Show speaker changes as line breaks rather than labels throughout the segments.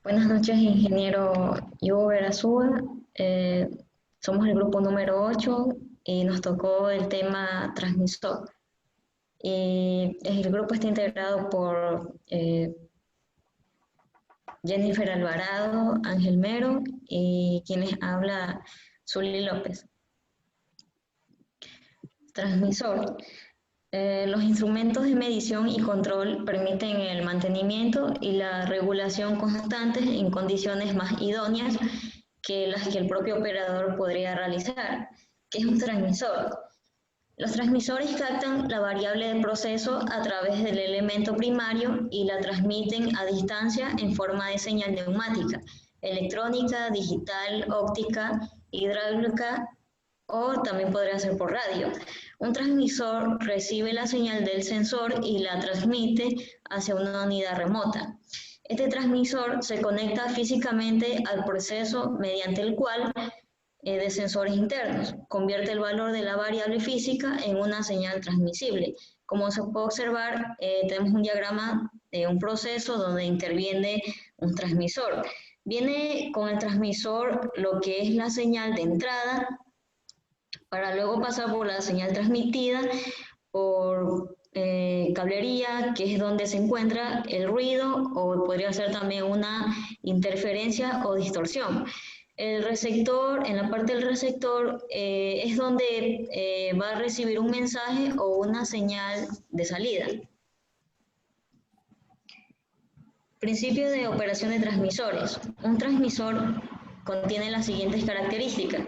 Buenas noches, ingeniero Ivo Verazúa. Eh, Somos el grupo número 8 y nos tocó el tema transmisor. Y el grupo está integrado por Jennifer Alvarado, Ángel Mero y quienes habla Zully López. Transmisor. Los instrumentos de medición y control permiten el mantenimiento y la regulación constantes en condiciones más idóneas que las que el propio operador podría realizar. ¿Qué es un transmisor? Los transmisores captan la variable de proceso a través del elemento primario y la transmiten a distancia en forma de señal neumática, electrónica, digital, óptica, hidráulica o también podría ser por radio. Un transmisor recibe la señal del sensor y la transmite hacia una unidad remota. Este transmisor se conecta físicamente al proceso mediante el cual de sensores internos. Convierte el valor de la variable física en una señal transmisible. Como se puede observar, tenemos un diagrama de un proceso donde interviene un transmisor. Viene con el transmisor lo que es la señal de entrada para luego pasar por la señal transmitida, por cablería, que es donde se encuentra el ruido, o podría ser también una interferencia o distorsión. El receptor, en la parte del receptor, es donde va a recibir un mensaje o una señal de salida. Principio de operación de transmisores. Un transmisor contiene las siguientes características.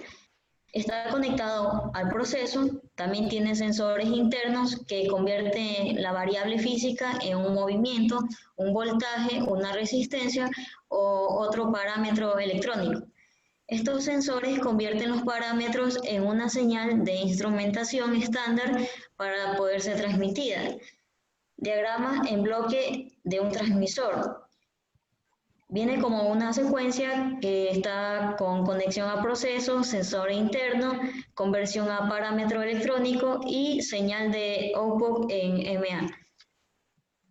Está conectado al proceso, también tiene sensores internos que convierten la variable física en un movimiento, un voltaje, una resistencia o otro parámetro electrónico. Estos sensores convierten los parámetros en una señal de instrumentación estándar para poder ser transmitida. Diagrama en bloque de un transmisor. Viene como una secuencia que está con conexión a proceso, sensor interno, conversión a parámetro electrónico y señal de output en MA.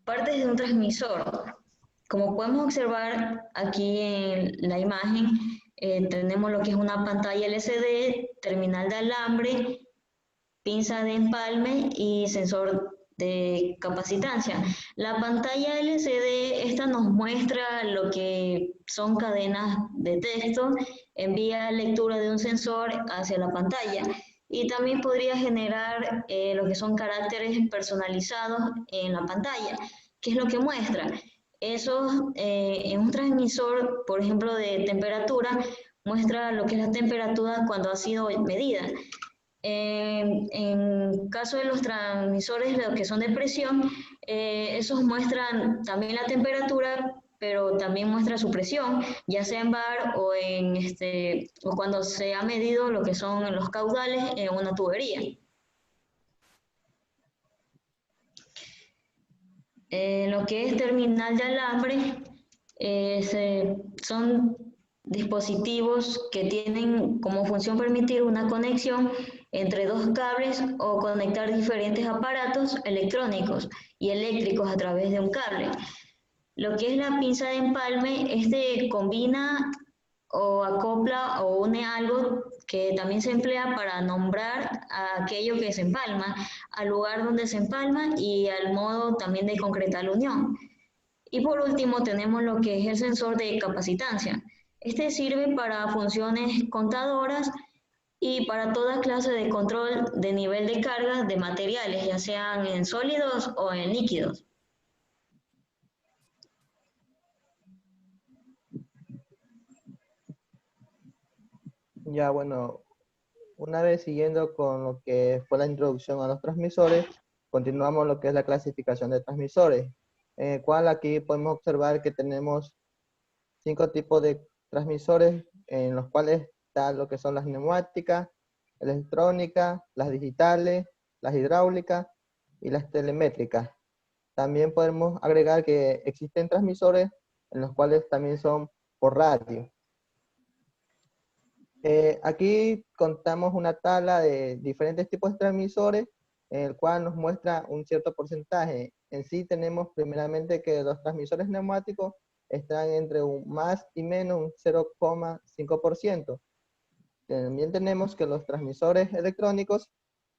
Partes de un transmisor. Como podemos observar aquí en la imagen, tenemos lo que es una pantalla LCD, terminal de alambre, pinza de empalme y sensor de capacitancia. La pantalla LCD, esta nos muestra lo que son cadenas de texto, envía lectura de un sensor hacia la pantalla y también podría generar lo que son caracteres personalizados en la pantalla. ¿Qué es lo que muestra? Eso en un transmisor, por ejemplo, de temperatura, muestra lo que es la temperatura cuando ha sido medida. En caso de los transmisores, los que son de presión, esos muestran también la temperatura, pero también muestra su presión, ya sea en bar o, o cuando se ha medido lo que son los caudales en una tubería. Lo que es terminal de alambre son dispositivos que tienen como función permitir una conexión entre dos cables o conectar diferentes aparatos electrónicos y eléctricos a través de un cable. Lo que es la pinza de empalme, combina o acopla o une algo que también se emplea para nombrar a aquello que se empalma, al lugar donde se empalma y al modo también de concretar la unión. Y por último tenemos lo que es el sensor de capacitancia. Este sirve para funciones contadoras y para toda clase de control de nivel de carga de materiales, ya sean en sólidos o en líquidos.
Ya, bueno, una vez siguiendo con lo que fue la introducción a los transmisores, continuamos lo que es la clasificación de transmisores, en el cual aquí podemos observar que tenemos 5 tipos de transmisores, en los cuales está lo que son las neumáticas, electrónicas, las digitales, las hidráulicas y las telemétricas. También podemos agregar que existen transmisores en los cuales también son por radio. Aquí contamos una tabla de diferentes tipos de transmisores, en el cual nos muestra un cierto porcentaje. En sí tenemos primeramente que los transmisores neumáticos están entre un más y menos un 0,5%. También tenemos que los transmisores electrónicos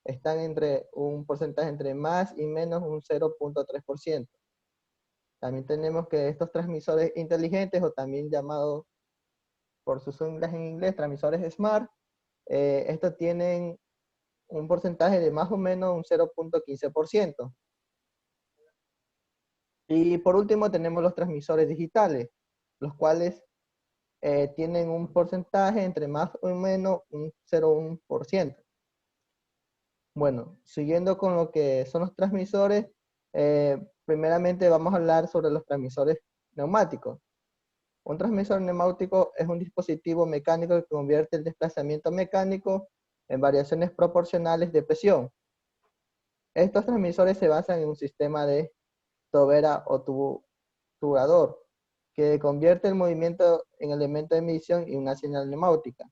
están entre un porcentaje entre más y menos un 0,3%. También tenemos que estos transmisores inteligentes, o también llamados por sus siglas en inglés, transmisores SMART, estos tienen un porcentaje de más o menos un 0,15%. Y por último tenemos los transmisores digitales, los cuales tienen un porcentaje entre más o menos un 0,1%. Bueno, siguiendo con lo que son los transmisores, primeramente vamos a hablar sobre los transmisores neumáticos. Un transmisor neumático es un dispositivo mecánico que convierte el desplazamiento mecánico en variaciones proporcionales de presión. Estos transmisores se basan en un sistema de tobera o tubulador, que convierte el movimiento en elemento de medición y una señal neumática.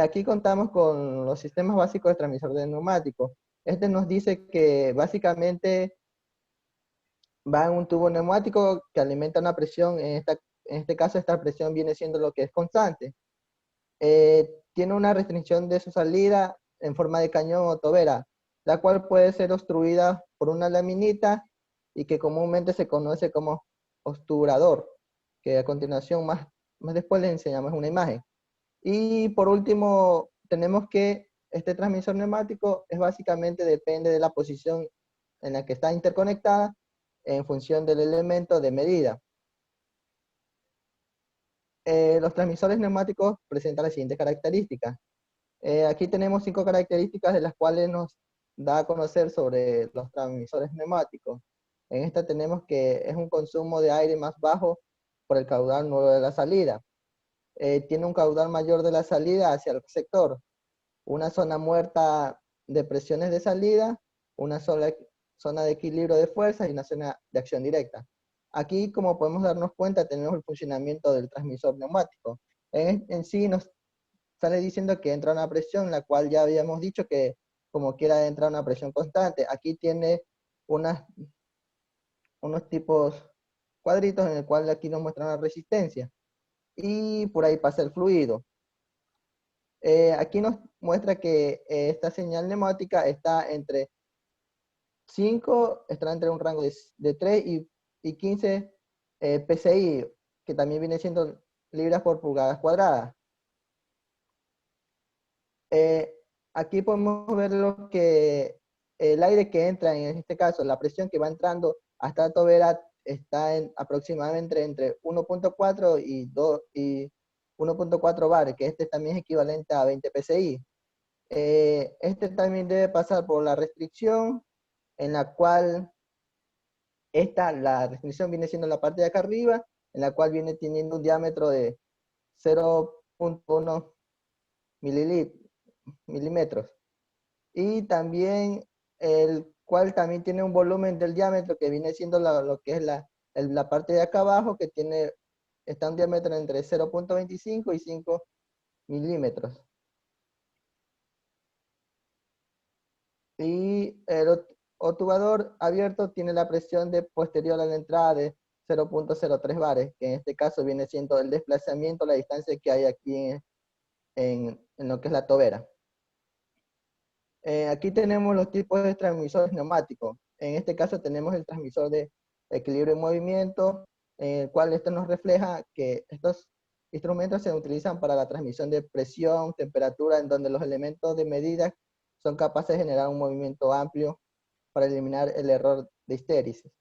Aquí contamos con los sistemas básicos de transmisor de neumáticos. Este nos dice que básicamente va en un tubo neumático que alimenta una presión. En este caso, esta presión viene siendo lo que es constante. Tiene una restricción de su salida en forma de cañón o tobera, la cual puede ser obstruida por una laminita y que comúnmente se conoce como obturador, que a continuación más después les enseñamos una imagen. Y por último, tenemos que este transmisor neumático es básicamente depende de la posición en la que está interconectada en función del elemento de medida. Los transmisores neumáticos presentan las siguientes características. Aquí tenemos 5 características de las cuales nos da a conocer sobre los transmisores neumáticos. En esta tenemos que es un consumo de aire más bajo por el caudal nuevo de la salida. Tiene un caudal mayor de la salida hacia el receptor, una zona muerta de presiones de salida, una sola zona de equilibrio de fuerzas y una zona de acción directa. Aquí, como podemos darnos cuenta, tenemos el funcionamiento del transmisor neumático. En sí nos sale diciendo que entra una presión, la cual ya habíamos dicho que como quiera entra una presión constante. Aquí tiene unos tipos cuadritos en el cual aquí nos muestra una resistencia. Y por ahí pasa el fluido. Aquí nos muestra que esta señal neumática está entre 5, está entre un rango de 3 y 15 PSI, que también viene siendo libras por pulgadas cuadradas. Aquí podemos ver lo que el aire que entra, en este caso, la presión que va entrando hasta la tobera está en aproximadamente entre 1,4 y 1,4 bar, que este también es equivalente a 20 PSI. Este también debe pasar por la restricción, en la cual la restricción viene siendo la parte de acá arriba, en la cual viene teniendo un diámetro de 0,1 milímetros. Y también el cual también tiene un volumen del diámetro que viene siendo lo que es la parte de acá abajo, que está un diámetro entre 0,25 y 5 milímetros. Y el obturador abierto tiene la presión posterior a la entrada de 0,03 bares, que en este caso viene siendo el desplazamiento, la distancia que hay aquí en lo que es la tobera. Aquí tenemos los tipos de transmisores neumáticos. En este caso tenemos el transmisor de equilibrio y movimiento, en el cual esto nos refleja que estos instrumentos se utilizan para la transmisión de presión, temperatura, en donde los elementos de medida son capaces de generar un movimiento amplio para eliminar el error de histéresis.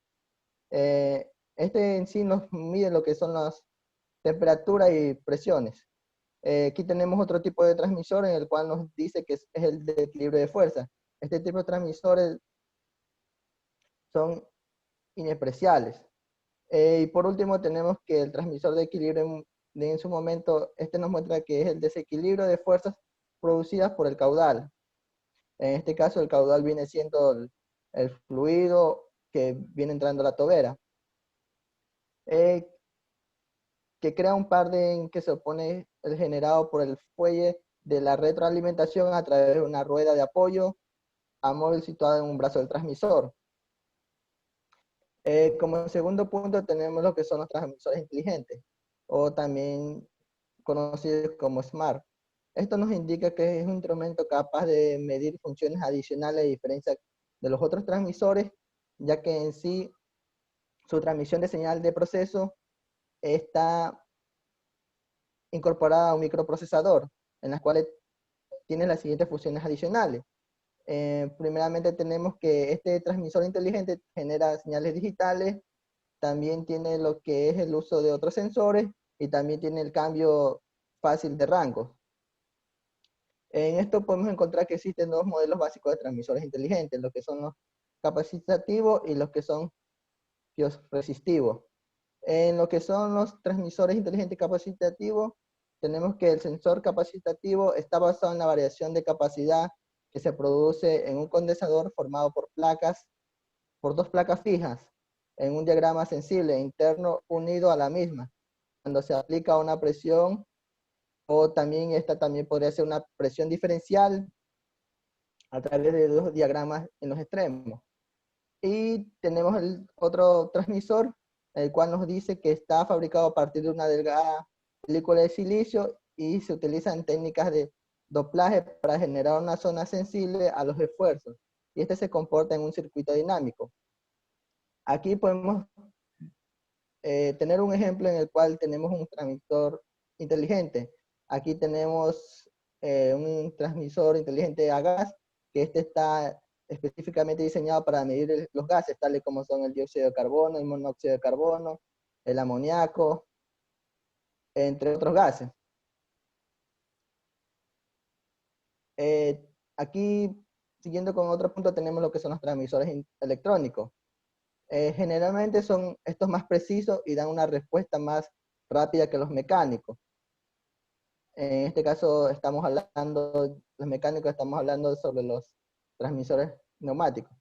Este en sí nos mide lo que son las temperaturas y presiones. Aquí tenemos otro tipo de transmisor en el cual nos dice que es el de equilibrio de fuerza. Este tipo de transmisores son inespeciales. Y por último tenemos que el transmisor de equilibrio en su momento, este nos muestra que es el desequilibrio de fuerzas producidas por el caudal. En este caso el caudal viene siendo el fluido que viene entrando a la tobera. Que crea un par en que se opone el generado por el fuelle de la retroalimentación a través de una rueda de apoyo a móvil situada en un brazo del transmisor. Como segundo punto tenemos lo que son los transmisores inteligentes, o también conocidos como SMART. Esto nos indica que es un instrumento capaz de medir funciones adicionales a diferencia de los otros transmisores, ya que en sí su transmisión de señal de proceso está incorporada a un microprocesador, en las cuales tiene las siguientes funciones adicionales. Primeramente tenemos que este transmisor inteligente genera señales digitales, también tiene lo que es el uso de otros sensores y también tiene el cambio fácil de rango. En esto podemos encontrar que existen dos modelos básicos de transmisores inteligentes, los que son los capacitativos y los que son resistivos. En lo que son los transmisores inteligentes capacitativos, tenemos que el sensor capacitativo está basado en la variación de capacidad que se produce en un condensador formado por dos placas fijas, en un diagrama sensible interno unido a la misma. Cuando se aplica una presión, o también esta también podría ser una presión diferencial a través de dos diagramas en los extremos. Y tenemos el otro transmisor, el cual nos dice que está fabricado a partir de una delgada película de silicio y se utilizan técnicas de doplaje para generar una zona sensible a los esfuerzos. Y este se comporta en un circuito dinámico. Aquí podemos tener un ejemplo en el cual tenemos un transmisor inteligente. Aquí tenemos un transmisor inteligente a gas, que este está específicamente diseñado para medir los gases, tales como son el dióxido de carbono, el monóxido de carbono, el amoníaco, entre otros gases. Aquí, siguiendo con otro punto, tenemos lo que son los transmisores electrónicos. Generalmente son estos más precisos y dan una respuesta más rápida que los mecánicos. En este caso estamos hablando, los mecánicos estamos hablando sobre los transmisores neumáticos.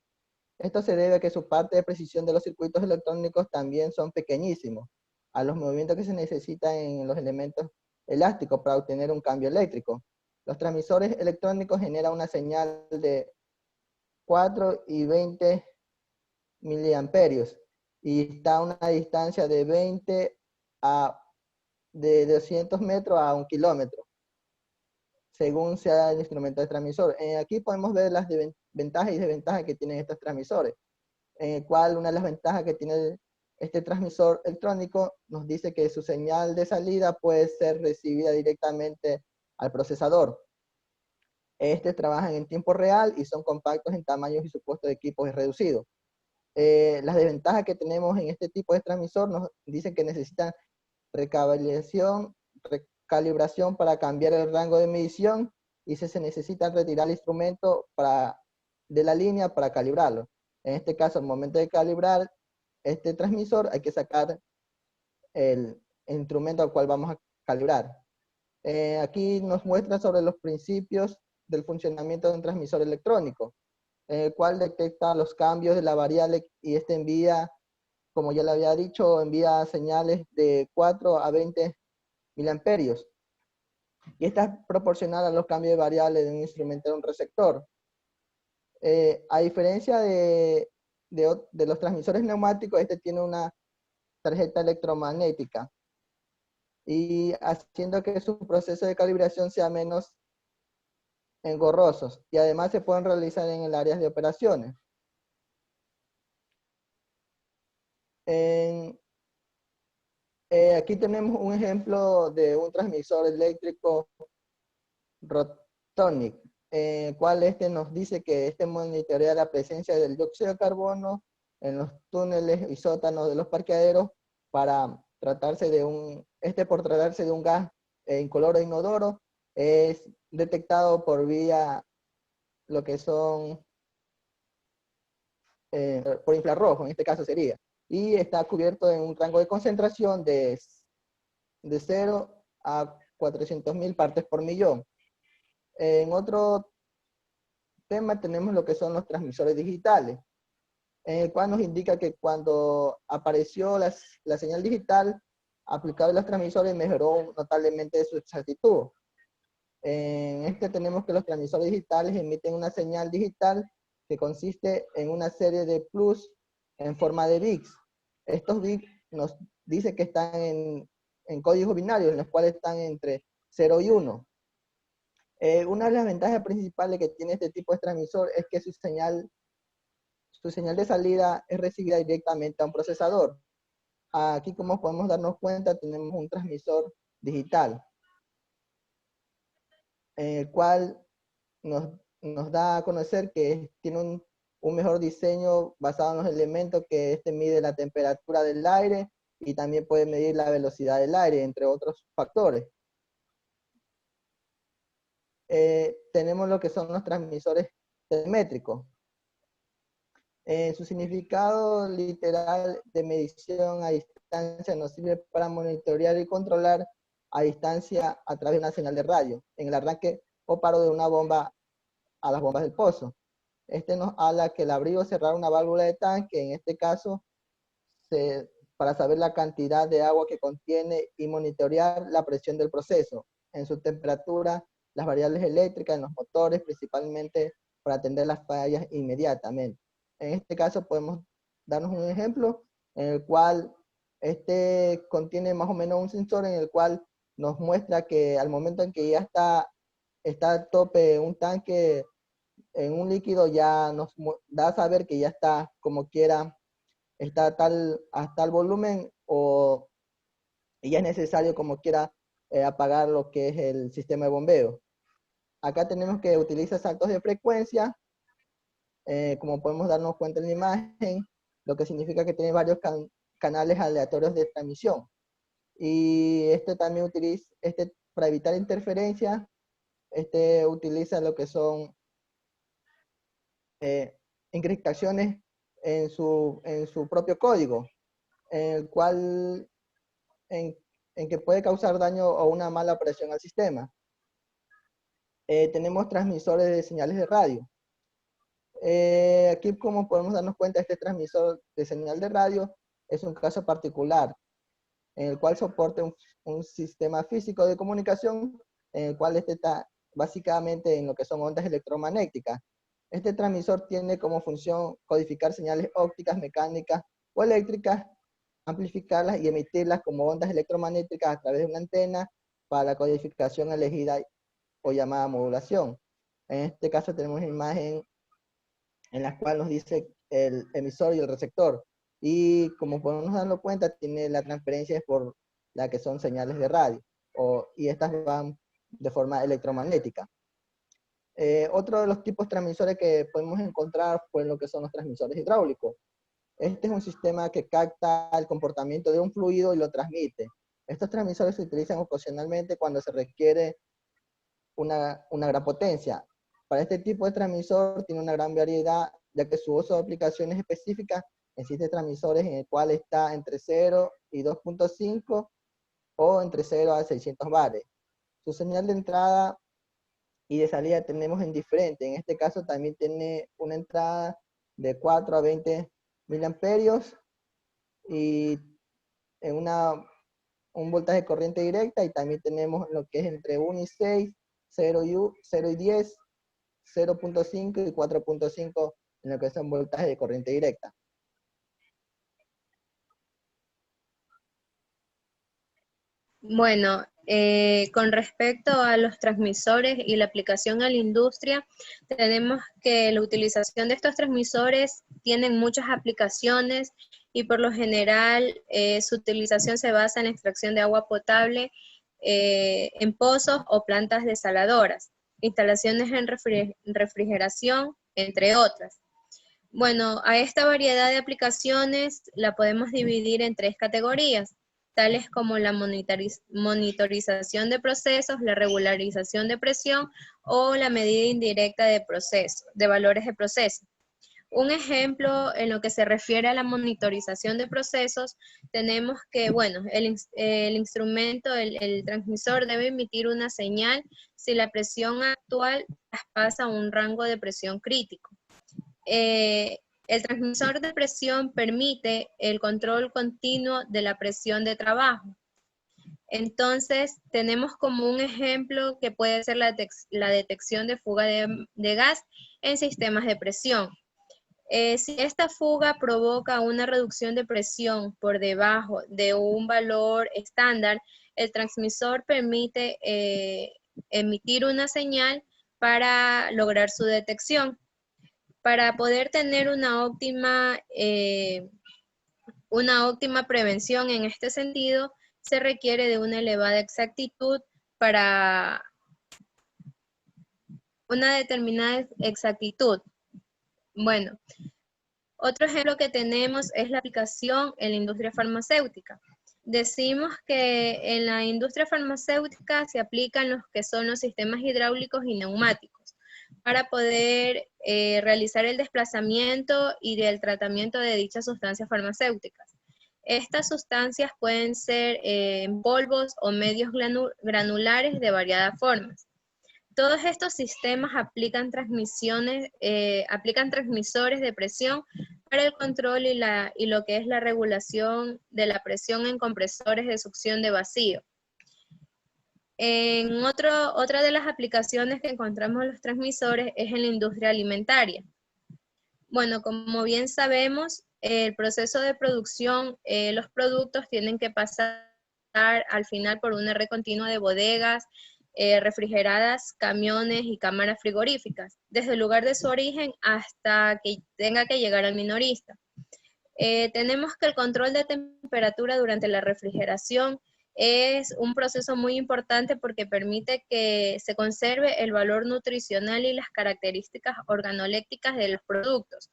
Esto se debe a que su parte de precisión de los circuitos electrónicos también son pequeñísimos, a los movimientos que se necesitan en los elementos elásticos para obtener un cambio eléctrico. Los transmisores electrónicos generan una señal de 4 y 20 miliamperios y está a una distancia de 20 a de 200 metros a 1 kilómetro, según sea el instrumento de transmisor. Aquí podemos ver las ventajas y desventajas que tienen estos transmisores, en el cual una de las ventajas que tiene este transmisor electrónico nos dice que su señal de salida puede ser recibida directamente al procesador. Este trabajan en tiempo real y son compactos en tamaños y su costo de equipo es reducido. Las desventajas que tenemos en este tipo de transmisor nos dicen que necesitan recalibración para cambiar el rango de medición y se necesita retirar el instrumento de la línea para calibrarlo. En este caso, al momento de calibrar este transmisor, hay que sacar el instrumento al cual vamos a calibrar. Aquí nos muestra sobre los principios del funcionamiento de un transmisor electrónico, el cual detecta los cambios de la variable y este envía, como ya le había dicho, envía señales de 4 a 20 miliamperios. Y esta es proporcional a los cambios de variables de un instrumento de un receptor. A diferencia de los transmisores neumáticos, este tiene una tarjeta electromagnética y haciendo que su proceso de calibración sea menos engorrosos y además se pueden realizar en el área de operaciones. Aquí tenemos un ejemplo de un transmisor eléctrico Rotonic, cual nos dice que este monitorea la presencia del dióxido de carbono en los túneles y sótanos de los parqueaderos para tratarse de por tratarse de un gas incoloro e inodoro, es detectado por vía lo que son por infrarrojo, en este caso sería, y está cubierto en un rango de concentración de 0 a 400.000 partes por millón. En otro tema tenemos lo que son los transmisores digitales, en el cual nos indica que cuando apareció la señal digital aplicada a los transmisores mejoró notablemente su exactitud. En este tenemos que los transmisores digitales emiten una señal digital que consiste en una serie de plus en forma de bits. Estos bits nos dice que están en códigos binarios, en los cuales están entre 0 y 1. Una de las ventajas principales que tiene este tipo de transmisor es que su señal de salida es recibida directamente a un procesador. Aquí, como podemos darnos cuenta, tenemos un transmisor digital, el cual nos da a conocer que tiene un mejor diseño basado en los elementos que este mide la temperatura del aire y también puede medir la velocidad del aire, entre otros factores. Tenemos lo que son los transmisores telemétricos. Su significado literal de medición a distancia nos sirve para monitorear y controlar a distancia a través de una señal de radio, en el arranque o paro de una bomba a las bombas del pozo. Este nos habla que el abrir o cerrar una válvula de tanque, en este caso, para saber la cantidad de agua que contiene y monitorear la presión del proceso, en su temperatura, las variables eléctricas en los motores, principalmente para atender las fallas inmediatamente. En este caso podemos darnos un ejemplo en el cual este contiene más o menos un sensor en el cual nos muestra que al momento en que ya está a tope un tanque en un líquido, ya nos da a saber que ya está como quiera, está hasta el volumen y ya es necesario como quiera apagar lo que es el sistema de bombeo. Acá tenemos que utilizar saltos de frecuencia, como podemos darnos cuenta en la imagen, lo que significa que tiene varios canales aleatorios de transmisión. Y este también utiliza, para evitar interferencia, utiliza lo que son encriptaciones en su propio código, en el cual, en que puede causar daño o una mala presión al sistema. Tenemos transmisores de señales de radio. Aquí, como podemos darnos cuenta, este transmisor de señal de radio es un caso particular, en el cual soporta un sistema físico de comunicación, en el cual está básicamente en lo que son ondas electromagnéticas. Este transmisor tiene como función codificar señales ópticas, mecánicas o eléctricas, amplificarlas y emitirlas como ondas electromagnéticas a través de una antena para la codificación elegida o llamada modulación. En este caso tenemos una imagen en la cual nos dice el emisor y el receptor. Y como podemos darnos cuenta, tiene la transferencia por la que son señales de radio, y estas van de forma electromagnética. Otro de los tipos de transmisores que podemos encontrar fue lo que son los transmisores hidráulicos. Este es un sistema que capta el comportamiento de un fluido y lo transmite. Estos transmisores se utilizan ocasionalmente cuando se requiere una gran potencia. Para este tipo de transmisor tiene una gran variedad, ya que su uso de aplicaciones específicas existe transmisores en el cual está entre 0 y 2.5 o entre 0 a 600 bares. Su señal de entrada y de salida tenemos en diferente. En este caso también tiene una entrada de 4 a 20 miliamperios y en un voltaje de corriente directa, y también tenemos lo que es entre 1 y 6, 0 y 10, 0.5 y 4.5 en lo que son voltajes de corriente directa.
Bueno, con respecto a los transmisores y la aplicación a la industria, tenemos que la utilización de estos transmisores tienen muchas aplicaciones y por lo general su utilización se basa en la extracción de agua potable en pozos o plantas desaladoras, instalaciones en refrigeración, entre otras. Bueno, a esta variedad de aplicaciones la podemos dividir en tres categorías, tales como la monitorización de procesos, la regularización de presión o la medida indirecta de proceso, de valores de proceso. Un ejemplo en lo que se refiere a la monitorización de procesos, tenemos que, bueno, el instrumento, el transmisor debe emitir una señal si la presión actual traspasa un rango de presión crítico. El transmisor de presión permite el control continuo de la presión de trabajo. Entonces, tenemos como un ejemplo que puede ser la detección de fuga de gas en sistemas de presión. Si esta fuga provoca una reducción de presión por debajo de un valor estándar, el transmisor permite emitir una señal para lograr su detección. Para poder tener una óptima prevención en este sentido, se requiere de una elevada exactitud para una determinada exactitud. Bueno, otro ejemplo que tenemos es la aplicación en la industria farmacéutica. Decimos que en la industria farmacéutica se aplican los que son los sistemas hidráulicos y neumáticos para poder realizar el desplazamiento y el tratamiento de dichas sustancias farmacéuticas. Estas sustancias pueden ser en polvos o medios granulares de variadas formas. Todos estos sistemas aplican transmisores de presión para el control y lo que es la regulación de la presión en compresores de succión de vacío. Otra de las aplicaciones que encontramos en los transmisores es en la industria alimentaria. Bueno, como bien sabemos, el proceso de producción, los productos tienen que pasar al final por una red continua de bodegas, refrigeradas, camiones y cámaras frigoríficas, desde el lugar de su origen hasta que tenga que llegar al minorista. Tenemos que el control de temperatura durante la refrigeración es un proceso muy importante porque permite que se conserve el valor nutricional y las características organolépticas de los productos.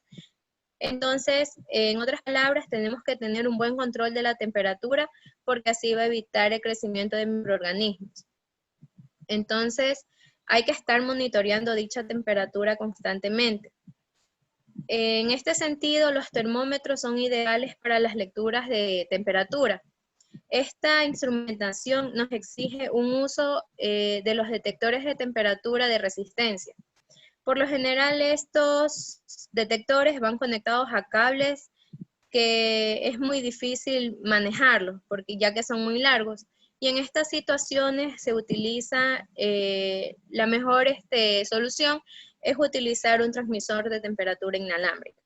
Entonces, en otras palabras, tenemos que tener un buen control de la temperatura porque así va a evitar el crecimiento de microorganismos. Entonces, hay que estar monitoreando dicha temperatura constantemente. En este sentido, los termómetros son ideales para las lecturas de temperatura. Esta instrumentación nos exige un uso de los detectores de temperatura de resistencia. Por lo general, estos detectores van conectados a cables que es muy difícil manejarlos, porque ya que son muy largos. Y en estas situaciones se utiliza, la mejor solución es utilizar un transmisor de temperatura inalámbrica.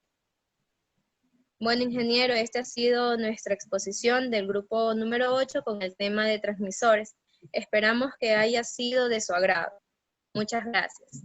Bueno, ingeniero, esta ha sido nuestra exposición del grupo número 8 con el tema de transmisores. Esperamos que haya sido de su agrado. Muchas gracias.